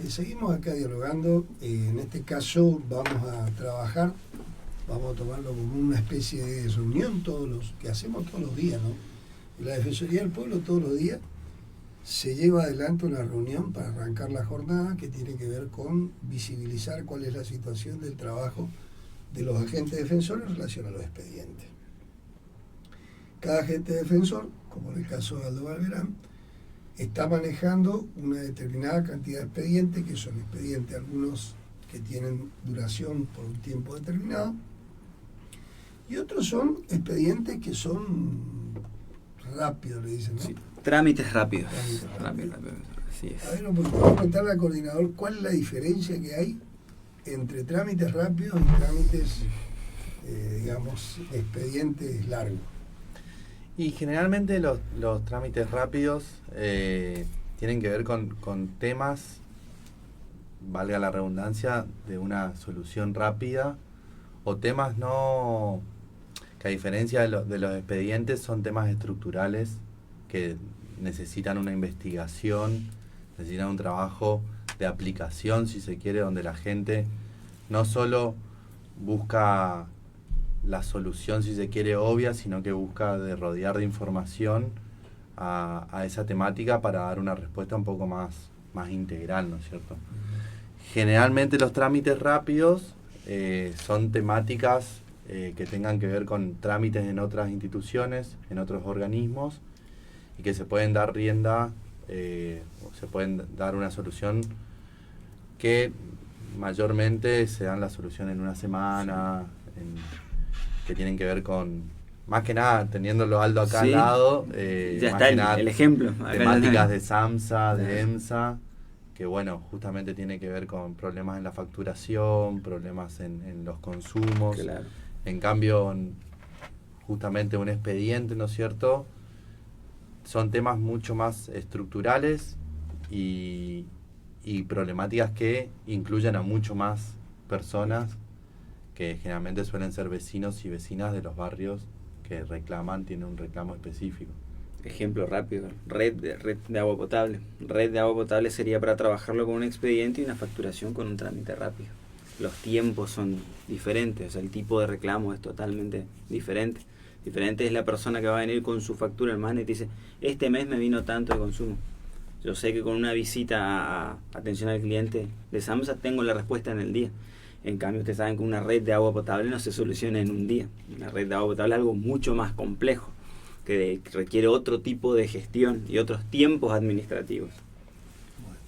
Seguimos acá dialogando. En este caso vamos a trabajar, vamos a tomarlo como una especie de reunión que hacemos todos los días, ¿no? En la Defensoría del Pueblo todos los días se lleva adelante una reunión para arrancar la jornada que tiene que ver con visibilizar cuál es la situación del trabajo de los agentes defensores en relación a los expedientes. Cada agente defensor, como en el caso de Aldo Valverán, está manejando una determinada cantidad de expedientes, que son expedientes algunos que tienen duración por un tiempo determinado, y otros son expedientes que son rápidos, le dicen, ¿no? Sí, trámites rápidos. Rápido. Así es. A ver, vamos a comentarle al coordinador cuál es la diferencia que hay entre trámites rápidos y trámites, digamos, expedientes largos. Y generalmente los trámites rápidos tienen que ver con temas, valga la redundancia, de una solución rápida, o temas que a diferencia de los expedientes son temas estructurales que necesitan una investigación, necesitan un trabajo de aplicación, si se quiere, donde la gente no solo busca la solución, si se quiere, obvia, sino que busca de rodear de información a esa temática para dar una respuesta un poco más integral, ¿no es cierto? Generalmente los trámites rápidos son temáticas que tengan que ver con trámites en otras instituciones, en otros organismos, y que se pueden dar rienda, o se pueden dar una solución que mayormente se dan la solución en una semana, que tienen que ver con, más que nada, teniéndolo Aldo acá al lado, ya más está que nada, el ejemplo. Temáticas de SAMSA, de EMSA, que bueno, justamente tiene que ver con problemas en la facturación, problemas en los consumos. Claro. En cambio, justamente un expediente, ¿no es cierto?, son temas mucho más estructurales y problemáticas que incluyen a mucho más personas, que generalmente suelen ser vecinos y vecinas de los barrios que reclaman, tienen un reclamo específico. Ejemplo rápido, red de agua potable. Red de agua potable sería para trabajarlo con un expediente y una facturación con un trámite rápido. Los tiempos son diferentes, o sea, el tipo de reclamo es totalmente diferente. Diferente es la persona que va a venir con su factura en mano y te dice, este mes me vino tanto de consumo. Yo sé que con una visita a atención al cliente de SAMSA tengo la respuesta en el día. En cambio, ustedes saben que una red de agua potable no se soluciona en un día. Una red de agua potable es algo mucho más complejo, que requiere otro tipo de gestión y otros tiempos administrativos. Bueno,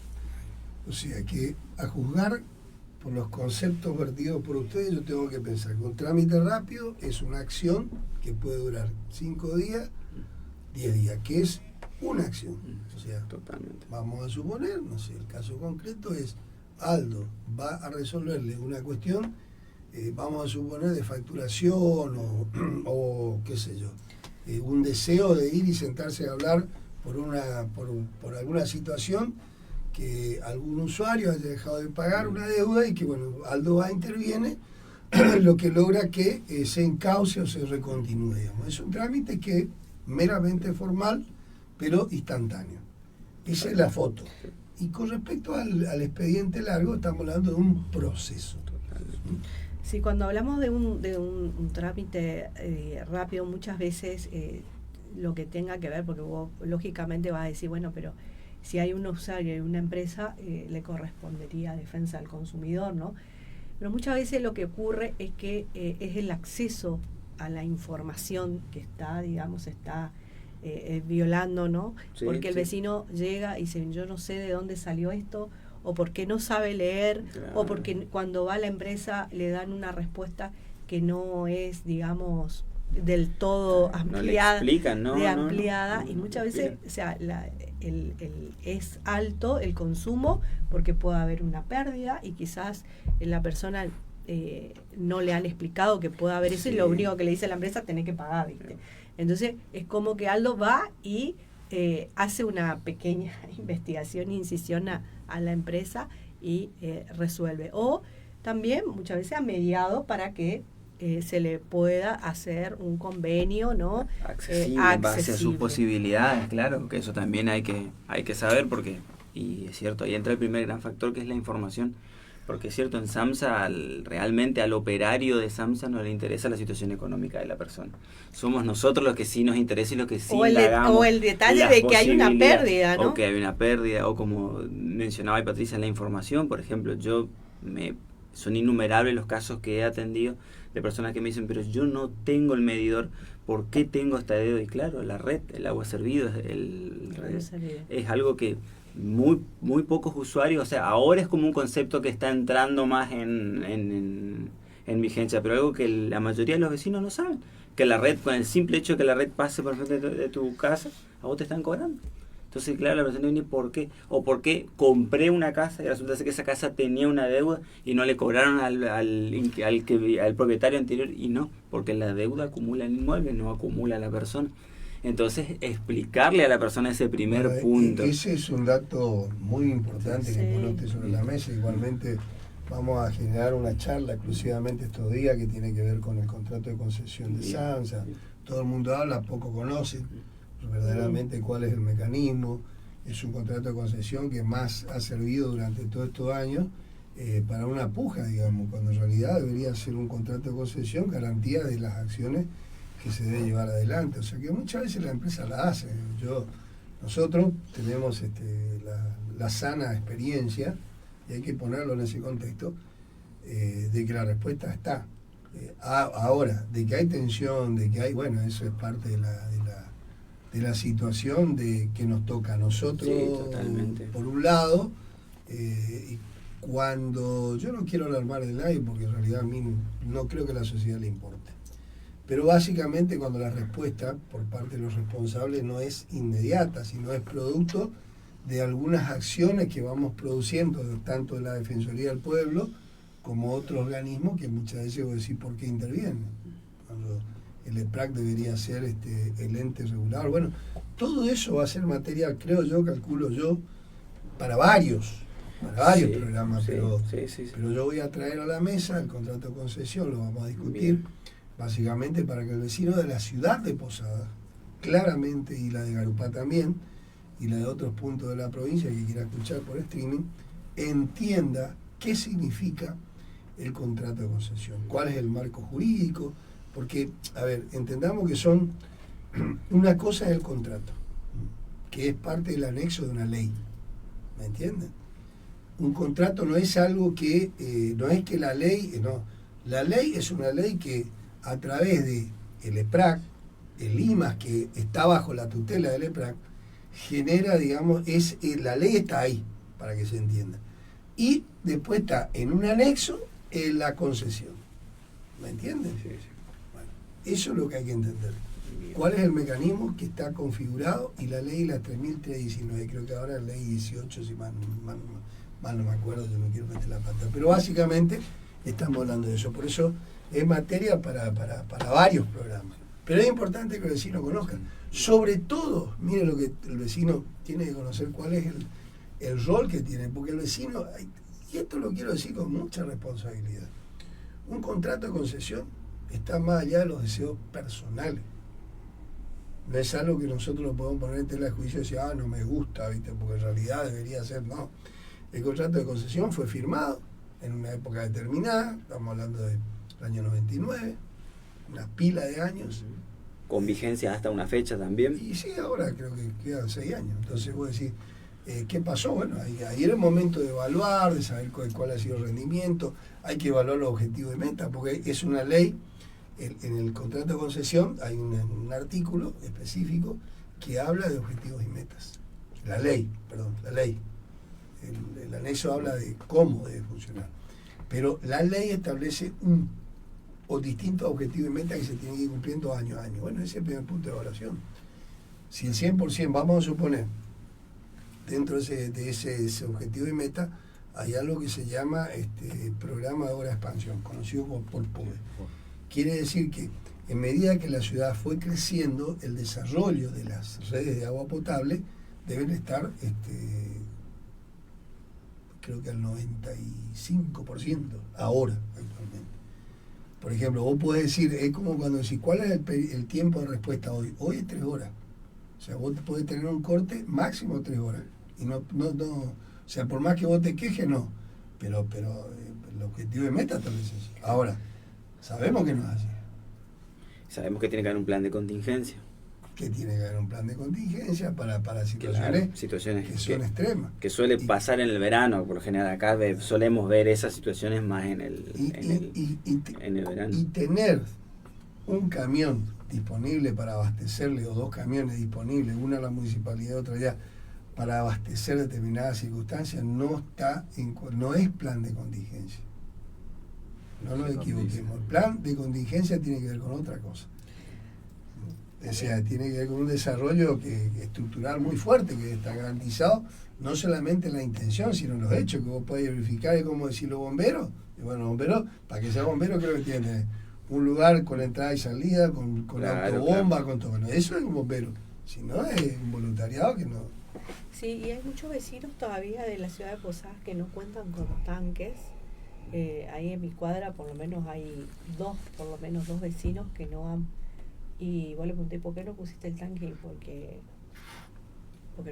o sea que a juzgar por los conceptos vertidos por ustedes, yo tengo que pensar que un trámite rápido es una acción que puede durar 5 días, 10 días, que es una acción. O sea, totalmente. Vamos a suponer, no sé, el caso concreto es Aldo va a resolverle una cuestión, vamos a suponer de facturación o qué sé yo, un deseo de ir y sentarse a hablar por alguna situación que algún usuario haya dejado de pagar una deuda y que, bueno, Aldo va, interviene, lo que logra que se encauce o se recontinúe, digamos. Es un trámite que meramente formal, pero instantáneo. Esa es la foto. Y con respecto al expediente largo, estamos hablando de un proceso. Sí, cuando hablamos de un trámite rápido, muchas veces lo que tenga que ver, porque vos lógicamente vas a decir, bueno, pero si hay un usuario y una empresa, le correspondería defensa al consumidor, ¿no? Pero muchas veces lo que ocurre es que es el acceso a la información que está violando, ¿no? Sí, porque el vecino llega y dice, yo no sé de dónde salió esto, o porque no sabe leer, claro. o porque cuando va a la empresa le dan una respuesta que no es, digamos, del todo ampliada, no le explican, ampliada, no, y muchas no veces, o sea, es alto el consumo porque puede haber una pérdida y quizás la persona no le han explicado que puede haber eso, sí. Y lo único que le dice a la empresa, tenés que pagar, ¿viste? Entonces es como que Aldo va y hace una pequeña investigación, incisión a la empresa y resuelve. O también muchas veces ha mediado para que se le pueda hacer un convenio, ¿no? Accesible en base a sus posibilidades, claro, que eso también hay que saber, porque Y es cierto, ahí entra el primer gran factor, que es la información. Porque es cierto, en SAMSA, realmente al operario de SAMSA no le interesa la situación económica de la persona. Somos nosotros los que sí nos interesa y los que sí indagamos. O el detalle de que hay una pérdida, ¿no? O que hay una pérdida, o como mencionaba Patricia, la información. Por ejemplo, son innumerables los casos que he atendido de personas que me dicen, pero yo no tengo el medidor, ¿por qué tengo esta deuda? Y claro, la red, el agua servido, es algo que muy pocos usuarios, o sea, ahora es como un concepto que está entrando más en vigencia, pero algo que la mayoría de los vecinos no saben, que la red, con el simple hecho de que la red pase por frente de tu casa, a vos te están cobrando. Entonces, claro, la persona viene, ¿por qué? O ¿por qué compré una casa y resulta ser que esa casa tenía una deuda y no le cobraron al propietario anterior? Y no, porque la deuda acumula el inmueble, no acumula la persona. Entonces, explicarle a la persona ese primer punto. Ese es un dato muy importante Sí. que ponote sobre la mesa. Igualmente vamos a generar una charla exclusivamente estos días que tiene que ver con el contrato de concesión de SAMSA. Todo el mundo habla, poco conoce verdaderamente cuál es el mecanismo. Es un contrato de concesión que más ha servido durante todos estos años para una puja, digamos, cuando en realidad debería ser un contrato de concesión garantía de las acciones que se debe llevar adelante. O sea que muchas veces la empresa la hace. Nosotros tenemos la sana experiencia, y hay que ponerlo en ese contexto, de que la respuesta está. Ahora, de que hay tensión, de que hay, bueno, eso es parte de la situación de que nos toca a nosotros, totalmente. por un lado, y cuando yo no quiero alarmar de nadie, porque en realidad a mí no creo que a la sociedad le importe. Pero básicamente cuando la respuesta por parte de los responsables no es inmediata, sino es producto de algunas acciones que vamos produciendo, tanto de la Defensoría del Pueblo como otros organismos que muchas veces voy a decir por qué intervienen. Cuando el EPRAC debería ser el ente regulador. Bueno, todo eso va a ser materia, creo yo, calculo yo, para varios programas, pero yo voy a traer a la mesa el contrato de concesión, lo vamos a discutir. Bien. Básicamente para que el vecino de la ciudad de Posadas, claramente, y la de Garupá también, y la de otros puntos de la provincia que quiera escuchar por streaming, entienda qué significa el contrato de concesión, cuál es el marco jurídico, porque, a ver, entendamos que son, una cosa es el contrato, que es parte del anexo de una ley, ¿me entienden? Un contrato no es algo que, no es que la ley, no, la ley es una ley que a través de el EPRAC, el IMAS, que está bajo la tutela del EPRAC, genera, digamos, la ley está ahí, para que se entienda. Y después está en un anexo la concesión. ¿Me entienden? Sí. Bueno, eso es lo que hay que entender. ¿Cuál es el mecanismo que está configurado? Y la ley, la 3.319, creo que ahora es ley 18, si mal no me acuerdo, yo no quiero meter la pata. Pero básicamente estamos hablando de eso. Por eso es materia para varios programas. Pero es importante que el vecino conozca. Sobre todo, mire lo que el vecino tiene que conocer, cuál es el rol que tiene. Porque el vecino, y esto lo quiero decir con mucha responsabilidad, un contrato de concesión está más allá de los deseos personales. No es algo que nosotros lo podemos poner en tela de juicio y decir, no me gusta, ¿viste? Porque en realidad debería ser, no. El contrato de concesión fue firmado en una época determinada, estamos hablando del año 99, una pila de años. Con vigencia hasta una fecha también. Y sí, ahora creo que quedan 6 años. Entonces voy a decir, ¿qué pasó? Bueno, ahí era el momento de evaluar, de saber cuál ha sido el rendimiento, hay que evaluar los objetivos de meta, porque es una ley, en el contrato de concesión hay un artículo específico que habla de objetivos y metas. La ley. El anexo habla de cómo debe funcionar. Pero la ley establece distintos objetivos y metas que se tienen que ir cumpliendo año a año. Bueno, ese es el primer punto de evaluación. Si el 100%, vamos a suponer, dentro de ese objetivo y meta, hay algo que se llama programa de obra de expansión, conocido por POE. Quiere decir que en medida que la ciudad fue creciendo, el desarrollo de las redes de agua potable deben estar, creo que al 95% ahora, actualmente. Por ejemplo, vos podés decir, es como cuando decís, ¿cuál es el tiempo de respuesta hoy? Hoy es 3 horas. O sea, vos podés tener un corte máximo 3 horas. Y o sea, por más que vos te quejes, no. Pero el objetivo de meta tal vez es eso. Ahora, sabemos que no es así. Sabemos que tiene que haber un plan de contingencia. Que tiene que haber un plan de contingencia para situaciones, claro, situaciones que son extremas. Que suele pasar en el verano, por lo general acá solemos ver esas situaciones más en el verano. Y tener un camión disponible para abastecerle, o 2 camiones disponibles, uno a la municipalidad y otro allá, para abastecer determinadas circunstancias, no es plan de contingencia. No nos equivoquemos. El plan de contingencia tiene que ver con otra cosa. O sea, tiene que ver con un desarrollo estructural muy fuerte, que está garantizado no solamente en la intención, sino en los hechos, que vos podés verificar. Y como decir los bomberos, y bueno, los bomberos, para que sea bombero, creo que tiene que tener un lugar con entrada y salida, con claro, autobomba, claro. Con todo. Bueno, eso es un bombero. Si no, es un voluntariado que no. Sí, y hay muchos vecinos todavía de la ciudad de Posadas que no cuentan con tanques. Ahí en mi cuadra por lo menos hay dos vecinos que no han. Y vos le pregunté, ¿por qué no pusiste el tanque? Porque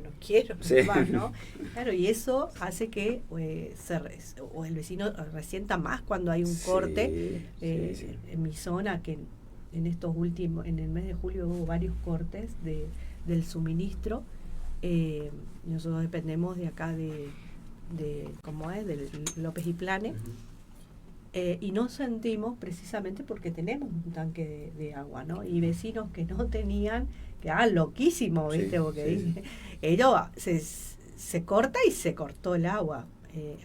no quiero, sí. Más, ¿no? Claro, y eso hace que o el vecino resienta más cuando hay un corte. Sí. En mi zona, que en el mes de julio hubo varios cortes del suministro. Nosotros dependemos de acá de ¿cómo es? Del López y Plane. Y nos sentimos precisamente porque tenemos un tanque de agua, ¿no? Y vecinos que no tenían, que loquísimos, ¿viste? Sí, porque ellos se corta y se cortó el agua.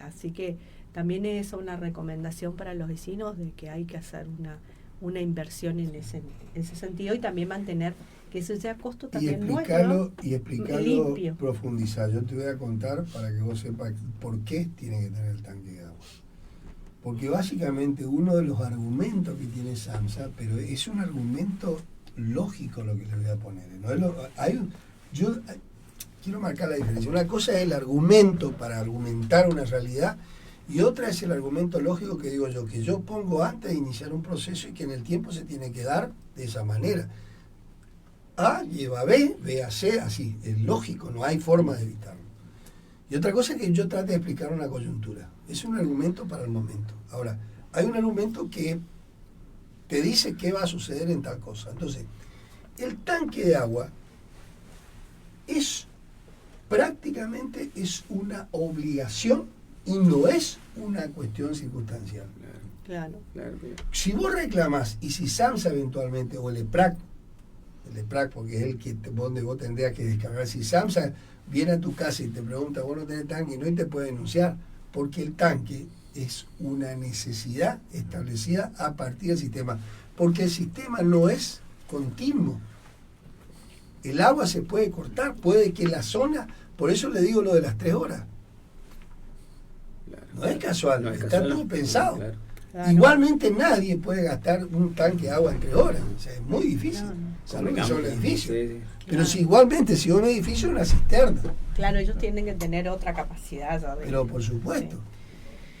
Así que también es una recomendación para los vecinos de que hay que hacer una inversión en ese sentido, y también mantener que eso sea costo también nuestro. Y explicarlo, limpio. Profundizar. Yo te voy a contar para que vos sepas por qué tiene que tener el tanque de agua. Porque básicamente uno de los argumentos que tiene SAMSA, pero es un argumento lógico lo que le voy a poner, ¿no? Yo quiero marcar la diferencia. Una cosa es el argumento para argumentar una realidad, y otra es el argumento lógico que digo yo, que yo pongo antes de iniciar un proceso y que en el tiempo se tiene que dar de esa manera. A lleva a B, B a C, así, es lógico, no hay forma de evitarlo. Y otra cosa es que yo trate de explicar una coyuntura. Es un argumento para el momento. Ahora, hay un argumento que te dice qué va a suceder en tal cosa. Entonces, el tanque de agua prácticamente es una obligación y no es una cuestión circunstancial. Claro. Si vos reclamás, y si SAMSA eventualmente, o el EPRAC, porque es el que donde vos tendrías que descargar, si SAMSA viene a tu casa y te pregunta, vos no tenés tanque, no, y te puede denunciar, porque el tanque es una necesidad establecida a partir del sistema, porque el sistema no es continuo. El agua se puede cortar, puede que la zona, por eso le digo lo de las 3 horas. No es casual, está todo pensado. Claro. Igualmente nadie puede gastar un tanque de agua en 3 horas, o sea, es muy difícil. Salvo que sea un edificio. Sí. Pero si igualmente, si un edificio es una cisterna. Claro, ellos tienen que tener otra capacidad, ¿sabes? Pero por supuesto.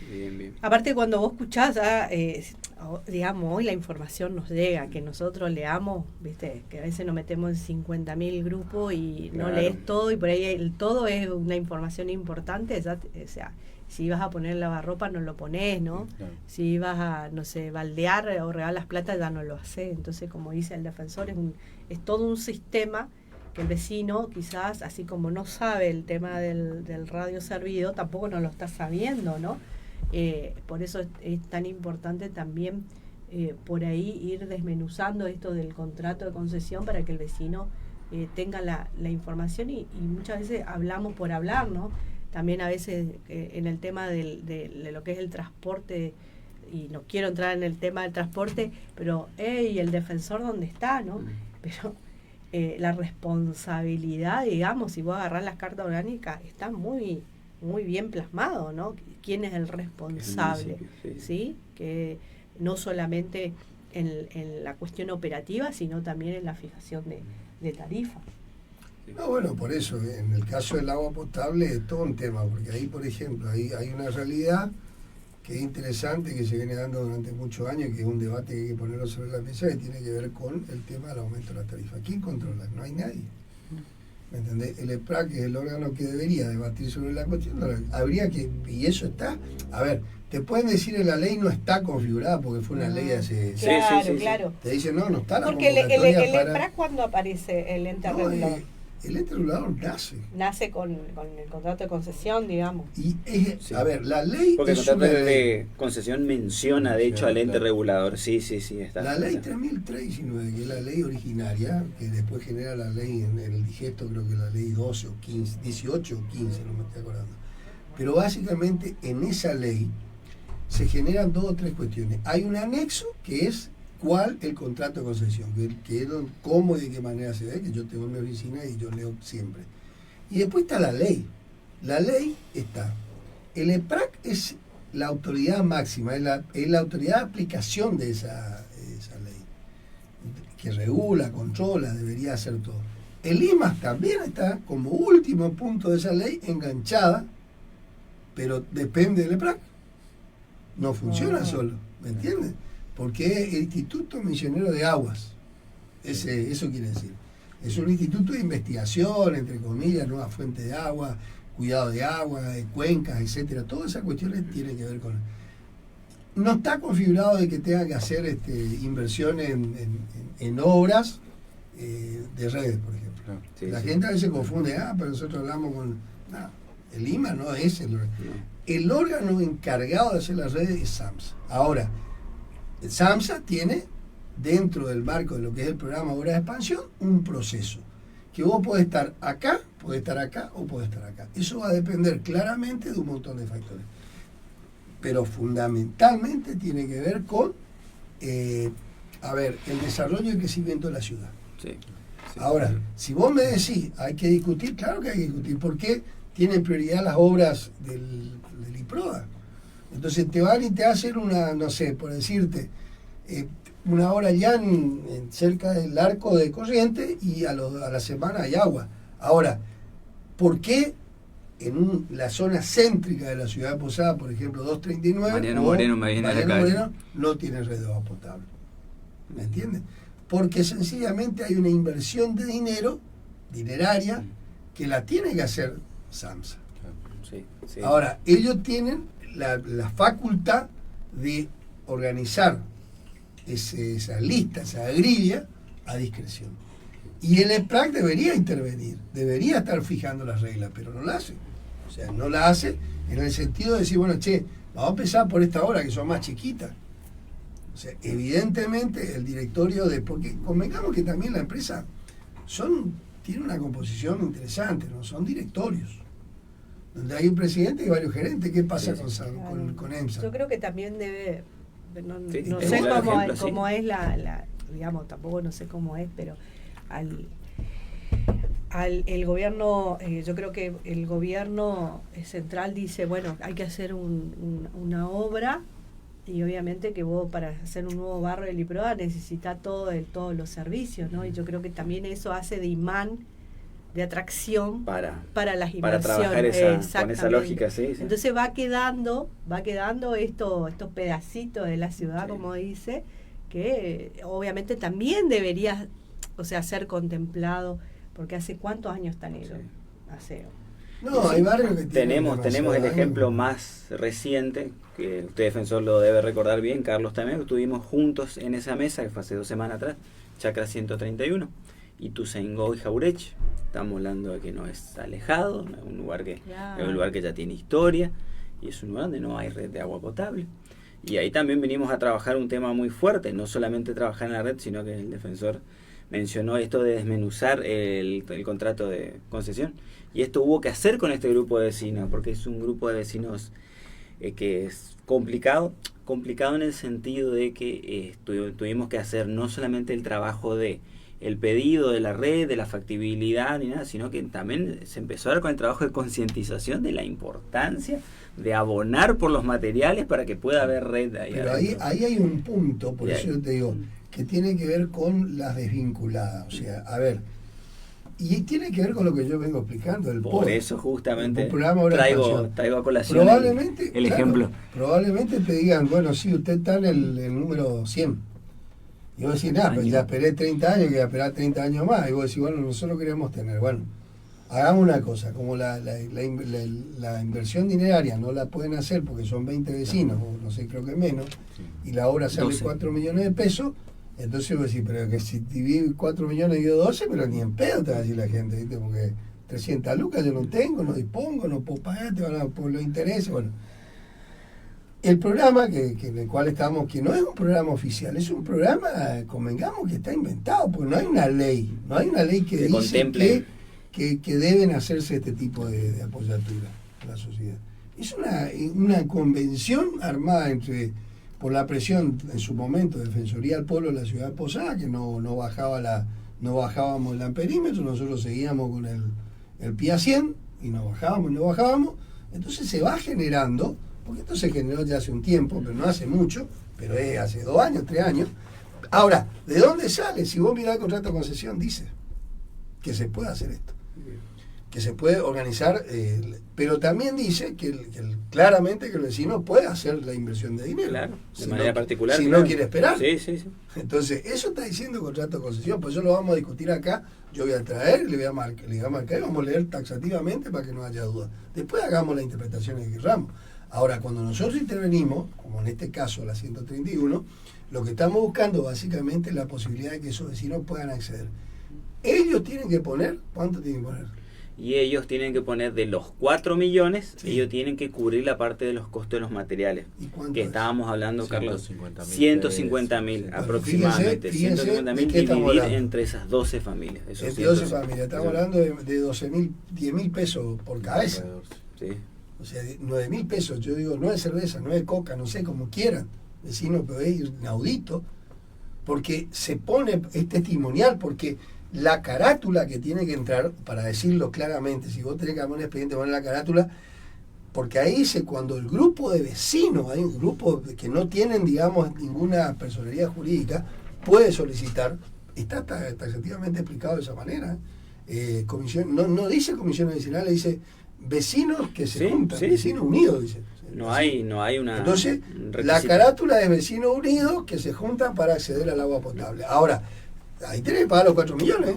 Sí. Bien. Aparte, cuando vos escuchás, digamos, hoy la información nos llega, que nosotros leamos, viste, que a veces nos metemos en 50.000 grupos y no lees todo, y por ahí todo es una información importante, ya, o sea, si vas a poner lavarropa no lo pones, ¿no? Claro. Si vas a, no sé, baldear o regar las plantas ya no lo haces. Entonces, como dice el defensor, es todo un sistema que el vecino quizás, así como no sabe el tema del radio servido, tampoco no lo está sabiendo, ¿no? Por eso es tan importante también por ahí ir desmenuzando esto del contrato de concesión para que el vecino tenga la información, y muchas veces hablamos por hablar, ¿no? También a veces en el tema de lo que es el transporte, y no quiero entrar en el tema del transporte, pero ¿y el defensor dónde está, no? Pero la responsabilidad, digamos, si vos agarrás las cartas orgánicas, está muy muy bien plasmado, ¿no? ¿Quién es el responsable? ¿Sí? Que no solamente en la cuestión operativa, sino también en la fijación de tarifas. No, bueno, por eso, en el caso del agua potable es todo un tema, porque ahí, por ejemplo, hay una realidad que es interesante, que se viene dando durante muchos años, que es un debate que hay que ponerlo sobre la mesa, que tiene que ver con el tema del aumento de la tarifa. ¿Quién controla? No hay nadie. ¿me entendés? El EPRAC es el órgano que debería debatir sobre la cuestión, habría que, y eso está, a ver, te pueden decir que la ley no está configurada porque fue una ley hace... Claro, claro. Te dicen, no está la porque el convocatoria para... EPRAC, ¿cuándo aparece el ente regulador? El ente regulador nace con el contrato de concesión, digamos. Y a ver, la ley... Porque el contrato de concesión menciona, de hecho, al ente regulador. Sí, está. La ley 3.319, que es la ley originaria, que después genera la ley en el digesto, creo que la ley 12 o 15, 18 o 15, no me estoy acordando. Pero básicamente en esa ley se generan 2 o 3 cuestiones. Hay un anexo que es cuál el contrato de concesión, que cómo y de qué manera se ve, que yo tengo en mi oficina y yo leo siempre. Y después está la ley. La ley está. El EPRAC es la autoridad máxima, es la autoridad de aplicación de esa ley, que regula, controla, debería hacer todo. El IMAS también está como último punto de esa ley enganchada, pero depende del EPRAC. No funciona solo, ¿me entiendes? Porque es el Instituto Misionero de Aguas, eso quiere decir. Es un instituto de investigación, entre comillas, nueva fuente de agua, cuidado de agua, de cuencas, etcétera. Todas esas cuestiones tienen que ver con... No está configurado de que tenga que hacer inversión en obras de redes, por ejemplo. La gente a veces confunde, pero nosotros hablamos con... No, el IMA no es el órgano. El órgano encargado de hacer las redes es SAMSA. Ahora, SAMSA tiene, dentro del marco de lo que es el programa Obras de Expansión, un proceso. Que vos podés estar acá o podés estar acá. Eso va a depender claramente de un montón de factores. Pero fundamentalmente tiene que ver con, el desarrollo y el crecimiento de la ciudad. Ahora, si vos me decís, hay que discutir, claro que hay que discutir. ¿Por qué tienen prioridad las obras del IPROA? Entonces te van y te hacen una, no sé, por decirte, una hora ya cerca del arco de Corrientes y a la semana hay agua. Ahora, ¿por qué en la zona céntrica de la ciudad de Posada, por ejemplo, 239, Mariano Moreno me viene a la cabeza, no tiene red de agua potable? ¿Me entiendes? Porque sencillamente hay una inversión de dineraria, que la tiene que hacer SAMSA. Ahora, ellos tienen la facultad de organizar esa lista, esa grilla, a discreción. Y el EPRAC debería intervenir, debería estar fijando las reglas, pero no la hace. O sea, no la hace en el sentido de decir, bueno, vamos a empezar por esta hora, que son más chiquitas. O sea, evidentemente el directorio porque convengamos que también la empresa tiene una composición interesante, ¿no? Son directorios, donde hay un presidente y varios gerentes. ¿Qué pasa con EMSA? Yo creo que también debe, no sé sé ejemplo, cómo es la, digamos, tampoco no sé cómo es, pero el gobierno, yo creo que el gobierno central dice, bueno, hay que hacer una obra, y obviamente que vos para hacer un nuevo barrio del IPROA necesitas todos los servicios, ¿no? Y yo creo que también eso hace de imán, de atracción para las inversiones. Para trabajar con esa lógica, sí. Entonces va quedando estos pedacitos de la ciudad, como dice, que obviamente también debería, ser contemplado, porque hace cuántos años están ellos. Hay barrios que tenemos el ejemplo más reciente, que usted, defensor, lo debe recordar bien, Carlos también, estuvimos juntos en esa mesa, que fue hace 2 semanas atrás, Chacra 131, Ituzaingó y Jaureche. Estamos hablando de que no es alejado, no es un lugar que es un lugar que ya tiene historia, y es un lugar donde no hay red de agua potable. Y ahí también venimos a trabajar un tema muy fuerte, no solamente trabajar en la red, sino que el defensor mencionó esto de desmenuzar el contrato de concesión. Y esto hubo que hacer con este grupo de vecinos, porque es un grupo de vecinos que es complicado en el sentido de que tuvimos que hacer no solamente el trabajo de el pedido de la red, de la factibilidad ni nada, sino que también se empezó a dar con el trabajo de concientización de la importancia de abonar por los materiales para que pueda haber red ahí. Pero ahí hay un punto, por eso yo te digo, que tiene que ver con las desvinculadas. O sea, a ver, y tiene que ver con lo que yo vengo explicando, por eso justamente traigo a colación probablemente, el ejemplo. Probablemente te digan, bueno, sí, usted está en el número 100. Y vos decís, pues ya esperé 30 años, que voy a esperar 30 años más. Y vos decís, bueno, nosotros queremos tener. Bueno, hagamos una cosa, como la inversión dineraria no la pueden hacer porque son 20 vecinos, o no sé, creo que menos, y la obra sale 12. 4 millones de pesos, entonces vos decís, pero que si divide 4 millones y yo 12, pero ni en pedo te va a decir la gente, ¿viste? Porque 300 lucas yo no tengo, no dispongo, no puedo pagar, te van a por los intereses, bueno. El programa en el cual estamos, que no es un programa oficial, es un programa, convengamos, que está inventado, porque no hay una ley que dice contemple que deben hacerse este tipo de apoyatura a la sociedad. Es una convención armada por la presión en su momento de Defensoría del Pueblo de la ciudad de Posada, que no bajábamos el amperímetro, nosotros seguíamos con el pie a 100 y no bajábamos, entonces se va generando, porque esto se generó ya hace un tiempo, pero no hace mucho, pero es hace 2 años, 3 años. Ahora, ¿de dónde sale? Si vos mirás el contrato de concesión, dice que se puede hacer esto, que se puede organizar, pero también dice claramente que el vecino puede hacer la inversión de dinero. Claro, de si manera particular. Si claro. no quiere esperar. Sí. Entonces, eso está diciendo el contrato de concesión, pues eso lo vamos a discutir acá, yo voy a traer, le voy a marcar y vamos a leer taxativamente para que no haya duda. Después hagamos las interpretaciones que queramos. Ahora, cuando nosotros intervenimos, como en este caso la 131, lo que estamos buscando básicamente es la posibilidad de que esos vecinos puedan acceder. Ellos tienen que poner, ¿cuánto tienen que poner? Y ellos tienen que poner de los 4 millones, Sí. ellos tienen que cubrir la parte de los costos de los materiales. ¿Y cuánto Que es? estábamos hablando, Carlos, 150.000 150.000 pesos. aproximadamente. Fíjense 150.000 de qué estamos dividir hablando. entre esas 12 familias. Esos Entre 12 150.000. familias, estamos hablando de 12.000, 10.000 pesos por cabeza. Sí. O sea, 9.000 pesos, yo digo, no es cerveza, no es coca, no sé, como quieran, vecino, pero es inaudito, porque se pone, es testimonial, porque la carátula que tiene que entrar, para decirlo claramente, si vos tenés que armar un expediente, poner la carátula, porque ahí dice, cuando el grupo de vecinos, hay un grupo que no tienen, digamos, ninguna personalidad jurídica, puede solicitar, está taxativamente explicado de esa manera, comisión, no dice comisiones vecinales, dice vecinos que se Sí, juntan, sí. vecinos unidos, dice. No hay una. Entonces, un la requisito. carátula de vecinos unidos que se juntan para acceder al agua potable. Ahora, ahí tenés que pagar los 4 millones.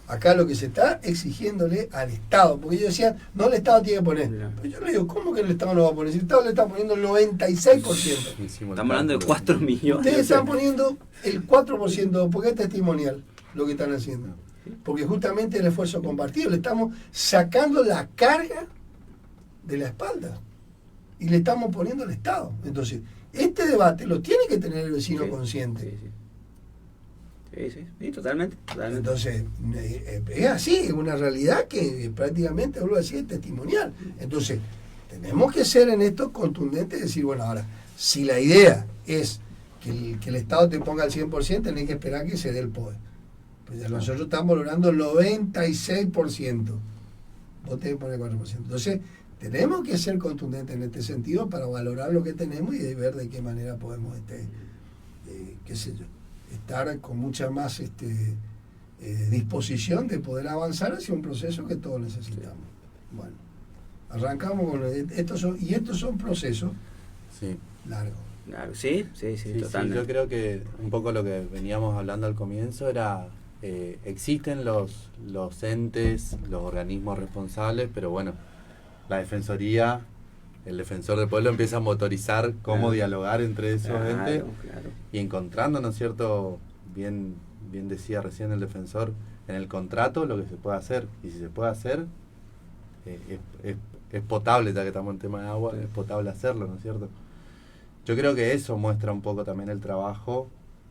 Acá lo que se está exigiéndole al Estado, porque ellos decían, no, el Estado tiene que poner. No. Pero yo le digo, ¿cómo que el Estado no va a poner? Si el Estado le está poniendo el 96%. Estamos hablando de 4 millones. Ustedes están poniendo el 4%, porque es testimonial lo que están haciendo. Porque justamente el esfuerzo compartido, le estamos sacando la carga de la espalda y le estamos poniendo al Estado. Entonces, este debate lo tiene que tener el vecino Sí, consciente. Sí, totalmente. Entonces, es así, es una realidad que prácticamente, vuelvo a decir, es testimonial. Entonces, tenemos que ser en esto contundentes y decir, bueno, ahora, si la idea es que el Estado te ponga al 100%, tenés que esperar que se dé el poder. Pues ya nosotros estamos logrando el 96%. Vos tenés que poner el 4%. Entonces, tenemos que ser contundentes en este sentido para valorar lo que tenemos y de ver de qué manera podemos, qué sé yo, estar con mucha más disposición de poder avanzar hacia un proceso que todos necesitamos. Bueno, arrancamos con estos son procesos largos. Claro, sí, totalmente. Yo creo que un poco lo que veníamos hablando al comienzo era, existen los entes, los organismos responsables, pero bueno, la Defensoría, el Defensor del Pueblo empieza a motorizar cómo dialogar entre esos entes y encontrando, ¿no es cierto? Bien decía recién el defensor, en el contrato lo que se puede hacer, y si se puede hacer, es potable, ya que estamos en tema de agua, es potable hacerlo, ¿no es cierto? Yo creo que eso muestra un poco también el trabajo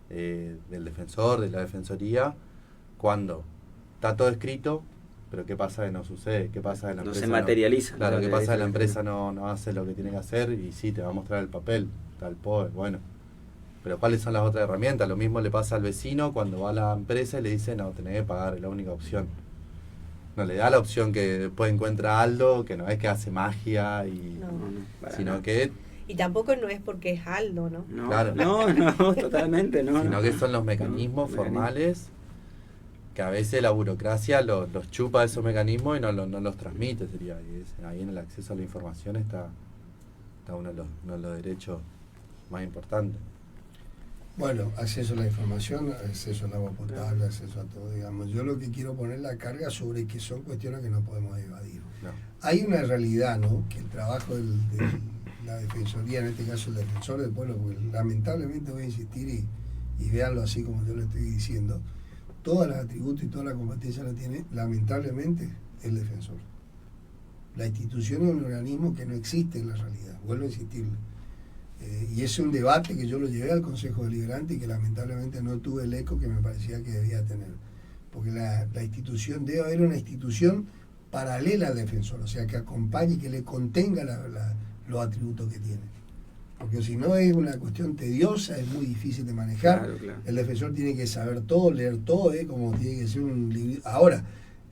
del defensor, de la Defensoría, cuando está todo escrito, pero ¿qué pasa que no sucede? ¿Qué pasa que la empresa se materializa? Claro, ¿qué pasa que la empresa no hace lo que tiene que hacer? Y sí, te va a mostrar el papel, tal poder, bueno. Pero ¿cuáles son las otras herramientas? Lo mismo le pasa al vecino cuando va a la empresa y le dice, no, tenés que pagar, es la única opción. No le da la opción que después encuentra Aldo, que no es que hace magia, sino que... Y tampoco no es porque es Aldo, ¿no? Claro. No, totalmente, no. Sino que son los mecanismos formales que a veces la burocracia los chupa esos mecanismos y no los transmite, sería. Y ahí en el acceso a la información está uno de los derechos más importantes. Bueno, acceso a la información, acceso al agua potable, acceso a todo, digamos. Yo lo que quiero poner la carga sobre que son cuestiones que no podemos evadir. No. Hay una realidad, ¿no? Que el trabajo de la Defensoría, en este caso el Defensor del Pueblo, porque lamentablemente voy a insistir y véanlo así como yo lo estoy diciendo, todos los atributos y toda la competencia la tiene, lamentablemente, el Defensor. La institución es un organismo que no existe en la realidad, vuelvo a insistirle. Y es un debate que yo lo llevé al Consejo Deliberante y que lamentablemente no tuve el eco que me parecía que debía tener. Porque la institución debe haber una institución paralela al defensor, o sea, que acompañe y que le contenga los atributos que tiene. Porque si no es una cuestión tediosa, es muy difícil de manejar. Claro, claro. El defensor tiene que saber todo, leer todo, como tiene que ser un libro. Ahora,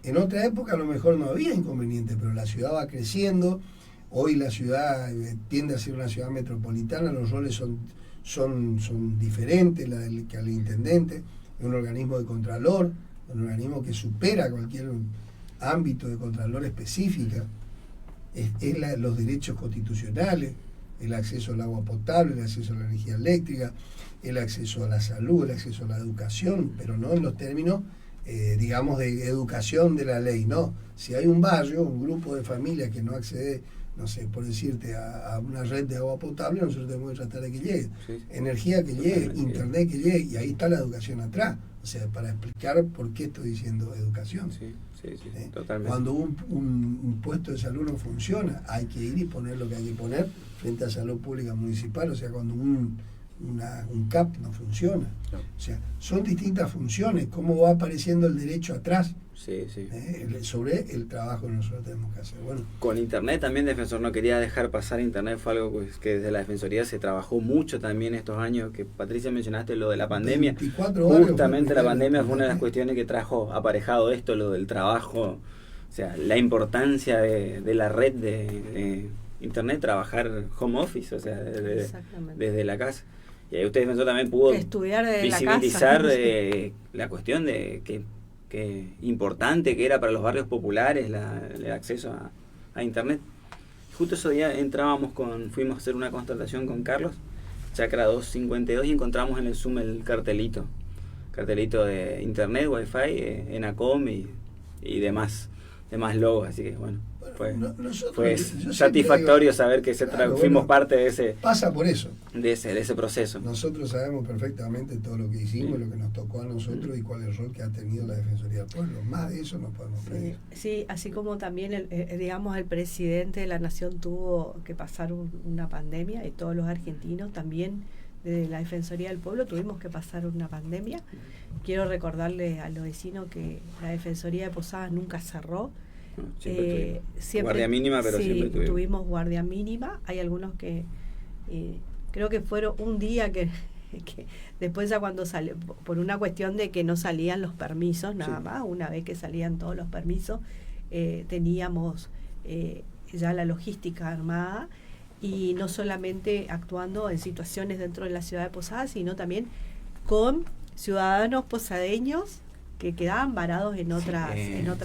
en otra época a lo mejor no había inconveniente, pero la ciudad va creciendo. Hoy la ciudad tiende a ser una ciudad metropolitana, los roles son diferentes, que al intendente, es un organismo de contralor, un organismo que supera cualquier ámbito de contralor específica, los derechos constitucionales, el acceso al agua potable, el acceso a la energía eléctrica, el acceso a la salud, el acceso a la educación, pero no en los términos, digamos, de educación de la ley, no. Si hay un barrio, un grupo de familias que no accede, no sé, por decirte, a una red de agua potable, nosotros tenemos que tratar de que llegue. Sí. Energía que llegue, internet que llegue, y ahí está la educación atrás. O sea, para explicar por qué estoy diciendo educación. Sí, totalmente. Cuando un puesto de salud no funciona, hay que ir y poner lo que hay que poner frente a salud pública municipal. O sea, cuando un CAP no funciona. No. O sea, son distintas funciones, cómo va apareciendo el derecho atrás. Sí. Sobre el trabajo que nosotros tenemos que hacer. Bueno, Con Internet también Defensor no quería dejar pasar Internet, fue algo pues, que desde la Defensoría se trabajó mucho también estos años, que Patricia mencionaste lo de la pandemia. 24 horas Justamente la pandemia fue una de las Internet. cuestiones que trajo aparejado esto, lo del trabajo, o sea, la importancia de la red de Internet, trabajar home office, o sea, desde la casa. Y ahí usted Defensor también pudo estudiar desde visibilizar la casa. la cuestión de que importante que era para los barrios populares el acceso a Internet. Justo ese día fuimos a hacer una constatación con Carlos, Chacra 252, y encontramos en el Zoom el cartelito de Internet, Wi-Fi, ENACOM y demás logos, así que bueno, fue satisfactorio saber que fuimos parte de ese pasa por eso. de ese proceso. Nosotros sabemos perfectamente todo lo que hicimos, lo que nos tocó a nosotros y cuál es el rol que ha tenido la Defensoría del Pueblo. Más de eso no podemos pedir. Sí, así como también digamos el presidente de la nación tuvo que pasar una pandemia, y todos los argentinos también de la Defensoría del Pueblo tuvimos que pasar una pandemia. Quiero recordarle a los vecinos que la Defensoría de Posadas nunca cerró. Siempre siempre guardia mínima, pero sí, siempre tuvimos guardia mínima. Hay algunos que creo que fueron un día que después ya cuando salió, por una cuestión de que no salían los permisos nada más, una vez que salían todos los permisos, teníamos ya la logística armada, y no solamente actuando en situaciones dentro de la ciudad de Posadas, sino también con ciudadanos posadeños que quedaban varados en otras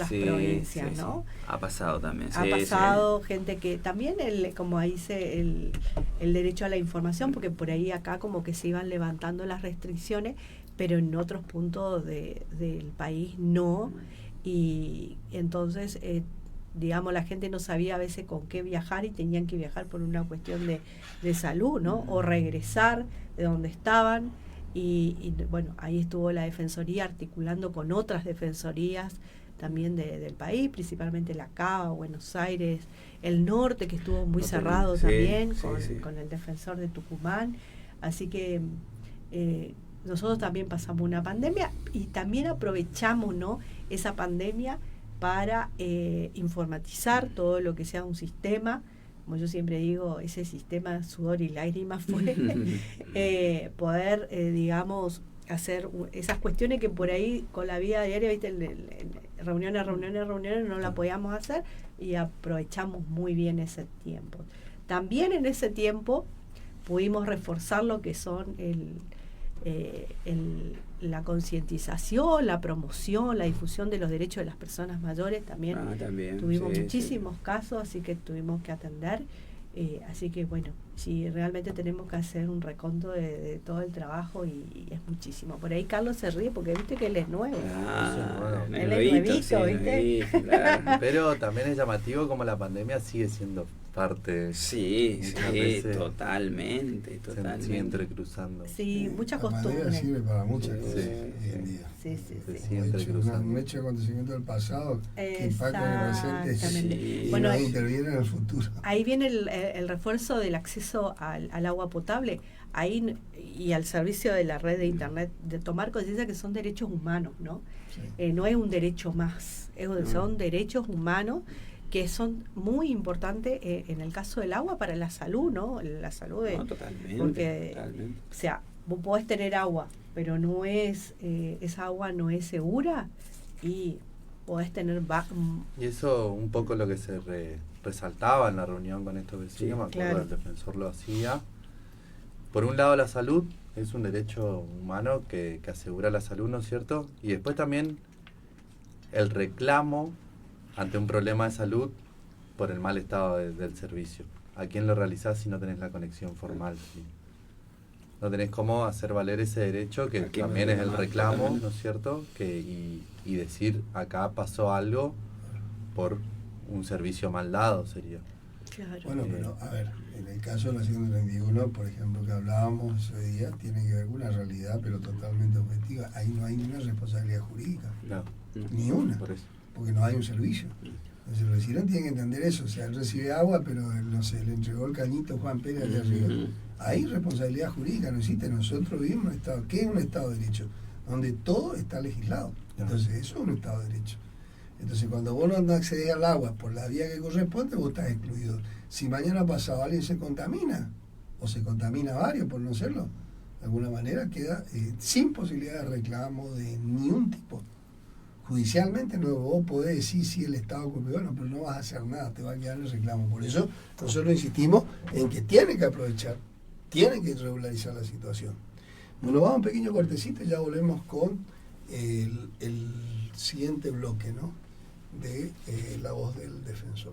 provincias, ¿no? Sí. Ha pasado también. Ha pasado gente que también, como dice, el derecho a la información, porque por ahí acá como que se iban levantando las restricciones, pero en otros puntos del país no, y entonces digamos, la gente no sabía a veces con qué viajar y tenían que viajar por una cuestión de salud, ¿no? O regresar de donde estaban. Y bueno, ahí estuvo la Defensoría articulando con otras defensorías también del país, principalmente la Cava, Buenos Aires, el norte, que estuvo muy cerrado también, con el defensor de Tucumán. Así que nosotros también pasamos una pandemia y también aprovechamos, ¿no?, esa pandemia para informatizar todo lo que sea un sistema. Como yo siempre digo, ese sistema sudor y lágrimas fue poder, digamos, hacer esas cuestiones que por ahí con la vida diaria, ¿viste? Reuniones no la podíamos hacer, y aprovechamos muy bien ese tiempo. También en ese tiempo pudimos reforzar lo que son la concientización, la promoción, la difusión de los derechos de las personas mayores. También tuvimos muchísimos casos, así que tuvimos que atender, Así que bueno, si realmente tenemos que hacer un reconto de todo el trabajo y es muchísimo. Por ahí Carlos se ríe porque viste que él es nuevo. Él es nuevito, ¿viste? Claro. Pero también es llamativo como la pandemia sigue siendo parte. Sí, Muchas sí, veces totalmente. Se sigue entrecruzando. Sí, mucha La costumbre. madera sirve para muchas Sí, cosas sí, hoy en día. Sí, sí, Se sí. sigue entrecruzando. Un hecho de acontecimiento del pasado que impacta en el presente Exactamente. y Bueno, nos interviene en el futuro. Ahí viene el refuerzo del acceso al agua potable ahí y al servicio de la red de internet, de tomar conciencia que son derechos humanos, ¿no? Sí. No es un derecho más, son derechos humanos que son muy importantes en el caso del agua para la salud, ¿no? La salud de, Totalmente. porque, Totalmente. o sea, vos podés tener agua, pero no es, esa agua no es segura y podés tener... Y eso un poco lo que se resaltaba en la reunión con estos vecinos, Sí, me acuerdo, claro. el defensor lo hacía. Por un lado la salud es un derecho humano que asegura la salud, ¿no es cierto? Y después también el reclamo ante un problema de salud por el mal estado del servicio. ¿A quién lo realizás si no tenés la conexión formal? ¿Sí? No tenés cómo hacer valer ese derecho, que también es el reclamo, ¿no es cierto? Y decir, acá pasó algo por un servicio mal dado, sería. Claro. Bueno, pero a ver, en el caso de la 131, por ejemplo, que hablábamos ese día, tiene que ver con una realidad, pero totalmente objetiva. Ahí no hay ninguna responsabilidad jurídica, No, ni una, por eso. porque no hay un servicio. Entonces el vecino tiene que entender eso, o sea, él recibe agua, pero no sé, le entregó el cañito Juan Pérez allá arriba. Hay responsabilidad jurídica, no existe. Nosotros vivimos en un estado, ¿qué es un estado de derecho? Donde todo está legislado. Entonces eso es un estado de derecho. Entonces cuando vos no accedes al agua por la vía que corresponde, vos estás excluido. Si mañana pasado alguien se contamina, o se contamina varios por no serlo, de alguna manera queda sin posibilidad de reclamo de ningún tipo. Judicialmente no vos podés decir si el Estado cumplió, bueno, pero no vas a hacer nada, te va a quedar el reclamo. Por eso nosotros insistimos en que tienen que aprovechar, tienen que regularizar la situación. Bueno, vamos a un pequeño cortecito y ya volvemos con el siguiente bloque, ¿no? De la voz del defensor.